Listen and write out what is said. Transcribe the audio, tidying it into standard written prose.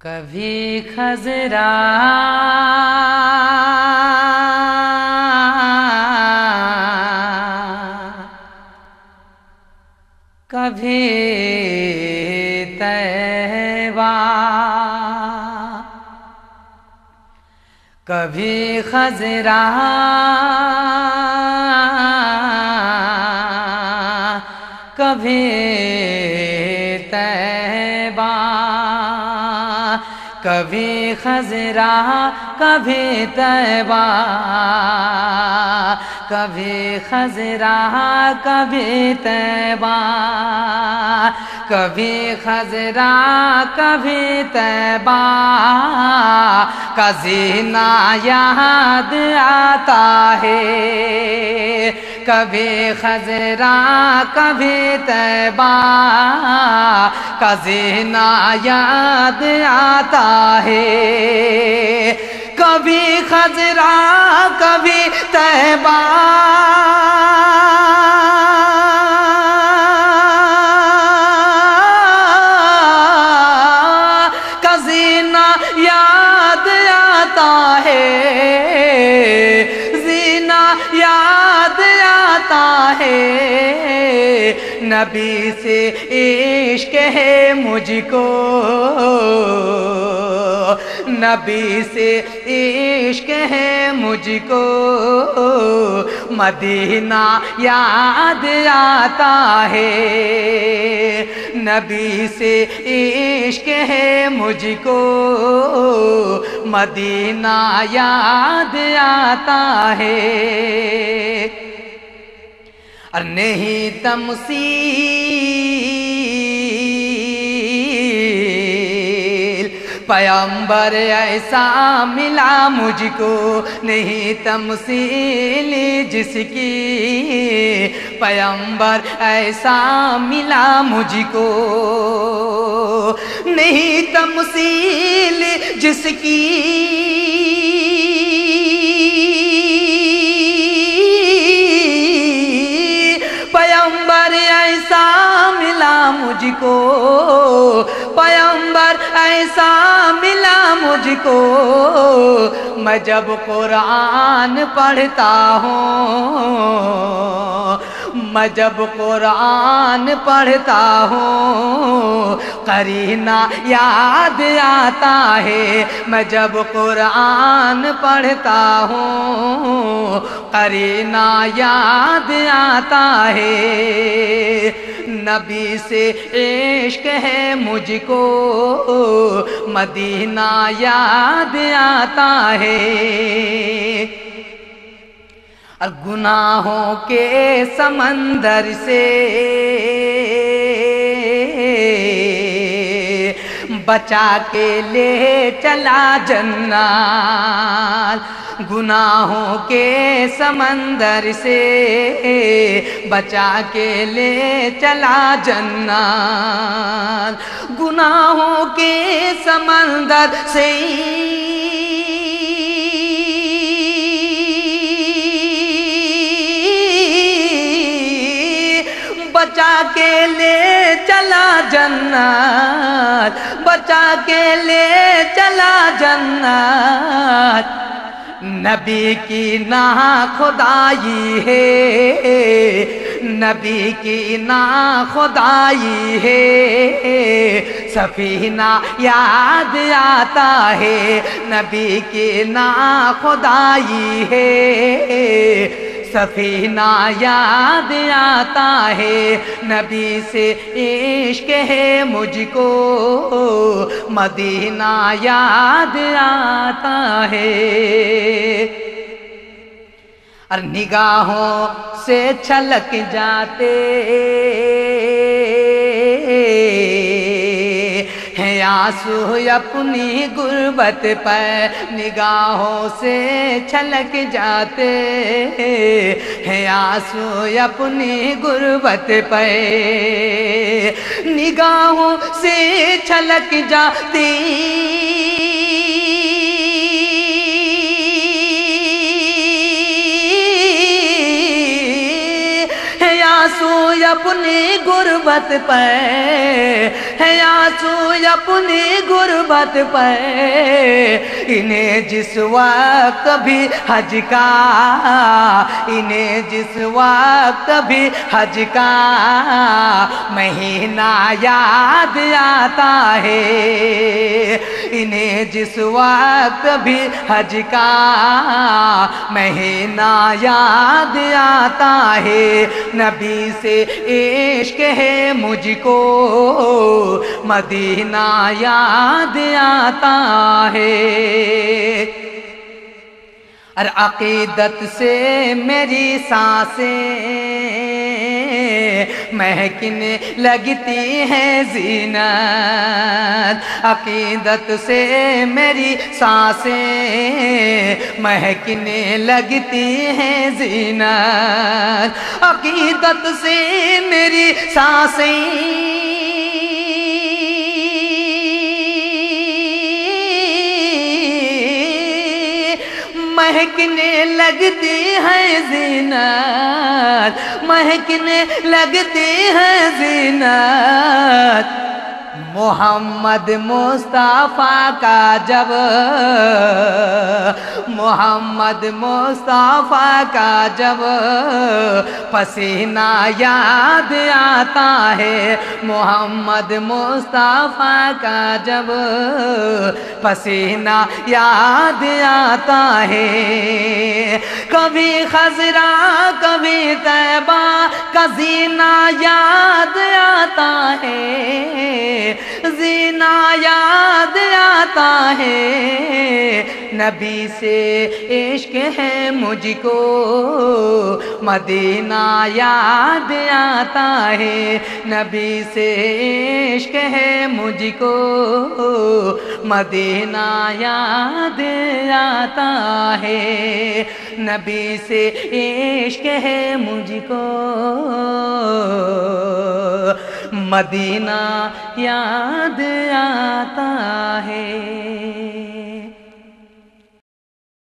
کبھی خضرا کبھی طیبہ کبھی خضرا کبھی طیبہ کبھی خضرا کبھی طیبہ کبھی خضرا کبھی طیبہ کبھی خضرا کبھی طیبہ کا زینہ یاد آتا ہے کبھی خضرا کبھی طیبہ کا زینہ یاد آتا ہے کبھی خضرا کبھی طیبہ کا زینہ یاد آتا ہے زینہ یاد آتا ہے نبی سے عشق ہے مجھ کو نبی سے عشق ہے مجھ کو مدینہ یاد آتا ہے نبی سے عشق ہے مجھ کو مدینہ یاد آتا ہے اور نہیں تمثیل پیغمبر ایسا ملا مجھ کو نہیں تمثیل جس کی پیغمبر ایسا ملا مجھ کو نہیں تمثیل جس کی پیغمبر ایسا ملا مجھ کو پیغمبر ایسا ملا مجھ کو میں جب قرآن پڑھتا ہوں میں جب قرآن پڑھتا ہوں قرینہ یاد آتا ہے میں جب قرآن پڑھتا ہوں قرینہ یاد آتا ہے نبی سے عشق ہے مجھ کو مدینہ یاد آتا ہے اور گناہوں کے سمندر سے بچا کے لے چلا جنت گناہوں کے سمندر سے بچا کے لے چلا جنت گناہوں کے سمندر سے بچا کے لے چلا جنت بچا کے لے چلا جنت نبی کی نا خدائی ہے نبی کی نا خدائی ہے سفینہ یاد آتا ہے نبی کی نا خدائی ہے سفینہ یاد آتا ہے نبی سے عشق ہے مجھ کو مدینہ یاد آتا ہے اور نگاہوں سے چھلک جاتے ہیں آنسو اپنی غربت پر نگاہوں سے چھلک جاتے ہیں آنسو اپنی غربت پر نگاہوں سے چھلک جاتے ہیں آنسو اپنی غربت پر ہے آنسو اپنی غربت پر، انہیں جس وقت بھی حج کا، انہیں جس وقت بھی حج کا مہینہ یاد آتا ہے، انہیں جس وقت بھی حج کا مہینہ یاد آتا ہے، نبی سے عشق ہے مجھ کو مدینہ یاد آتا ہے، اور عقیدت سے میری سانسیں مہکنے لگتی ہیں زینت، عقیدت سے میری سانسیں مہکنے لگتی ہیں زینت، عقیدت سے میری سانسیں مہکنے لگتی ہے زینت، مہکنے لگتی ہے زینت، محمد مصطفیٰ کا جب، محمد مصطفیٰ کا جب پسینہ یاد آتا ہے، محمد مصطفیٰ کا جب پسینہ یاد آتا ہے، کبھی خضرا کبھی طیبہ کا زینہ یاد آتا ہے، زینہ یاد آتا ہے، نبی سے عشق ہے مجھ کو مدینہ یاد آتا ہے، نبی سے عشق ہے مجھ کو مدینہ یاد آتا ہے، نبی سے عشق ہے مجھ کو مدینہ یاد